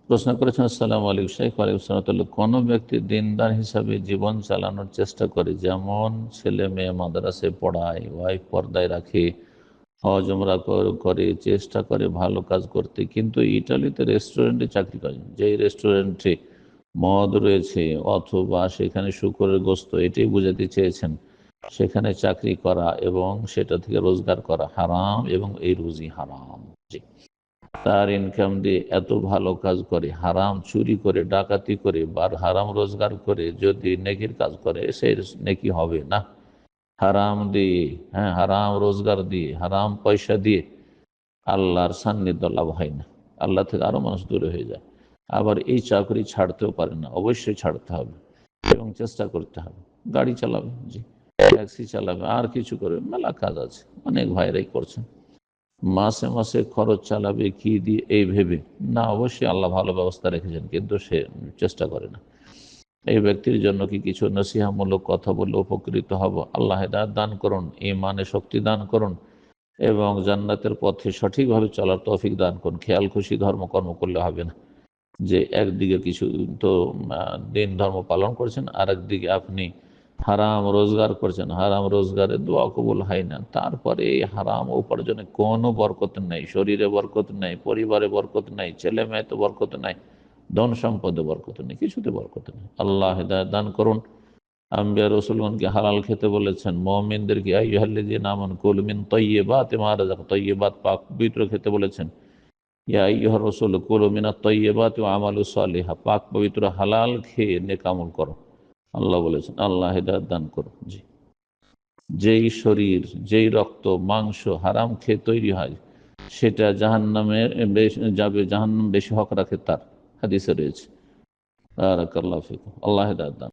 প্রশ্ন করেছেন, আসসালামু আলাইকুম শেখ। ওয়ালাইকুম আসসালাম। কোনো ব্যক্তি দিনদার হিসাবে জীবন চালানোর চেষ্টা করে, যেমন ছেলে মেয়ে মাদ্রাসায় পড়ায়, ওয়াইফ পর্দায় রাখে, হজ উমরা করে, চেষ্টা করে ভালো কাজ করতে, কিন্তু ইটালিতে রেস্টুরেন্টে চাকরি করে, যেই রেস্টুরেন্টে মদ রয়েছে অথবা সেখানে শূকরের গোস্ত, এটাই বোঝাতে চেয়েছেন সেখানে চাকরি করা এবং সেটা থেকে রোজগার করা হারাম এবং এই রুজি হারাম। জি, তার ইনকাম দিয়ে এত ভালো কাজ করে, হারাম চুরি করে, ডাকাতি করে বা হারাম রোজগার করে যদি নেকির কাজ করে, সে নেকি হবে না। হারাম দিয়ে, হ্যাঁ, হারাম রোজগার দিয়ে, হারাম পয়সা দিয়ে আল্লাহর সান্নিধ্য লাভ হয় না, আল্লাহ থেকে আরও মানুষ দূরে হয়ে যায়। আবার এই চাকরি ছাড়তেও পারে না, অবশ্যই ছাড়তে হবে এবং চেষ্টা করতে হবে। গাড়ি চালাবে, জি, ট্যাক্সি চালাবে, আর কিছু করবে, মেলা কাজ আছে, অনেক ভাইরাই করছেন। মাসে মাসে খরচ চালাবে কি দিয়ে এই ভেবে না, অবশ্যই আল্লাহ ভালো ব্যবস্থা রেখেছেন, কিন্তু সে চেষ্টা করে না। এই ব্যক্তির জন্য কি কিছু নসিহামূলক কথা বলে উপকৃত হব? আল্লাহ হেদায়েত দান করুন, ঈমানে শক্তি দান করুন এবং জান্নাতের পথে সঠিকভাবে চলার তৌফিক দান করুন। খেয়াল খুশি ধর্মকর্ম করলে হবে না, যে একদিকে কিছু তো দিন ধর্ম পালন করছেন, আর একদিকে আপনি হারাম রোজগার করছেন, হারাম রোজগারে দোয়া কবুল হয় না, তারপরে এই হারাম উপার্জনে কোনো বরকত নেই, শরীরে বরকত নেই, পরিবারে বরকত নেই, ছেলে মেয়েতে বরকত নাই, ধন সম্পদে বরকত নেই, কিছুতে বরকত নেই। আল্লাহ হিদায়াত দান করুন। আম্বিয়া রসুলগণকে হালাল খেতে বলেছেন, মুমিনদেরকে আইয়ুহাল্লাযীনা আমানু কুলু মিন তাইয়্যিবাতি মা রাযাকনাকুম, তাইয়্যিবাত পাক পবিত্র খেতে বলেছেন। ইয়া আইয়ুহার রাসূল কুলু মিনাত তাইয়্যিবাতি ওয়া আমালু সালিহা, পাক পবিত্র হালাল খেয়ে নেক আমল করো, আল্লাহ বলেছেন। আল্লাহ হিদায়াত দান করুন। জি, যেই শরীর, যেই রক্ত মাংস হারাম খেয়ে তৈরি হয়, সেটা জাহান্নামে যাবে, জাহান্নাম বেশি হক রাখে তার, হাদিসে রয়েছে। বারাকাল্লাহু ফিকুম। আল্লাহ হিদায়াত দান।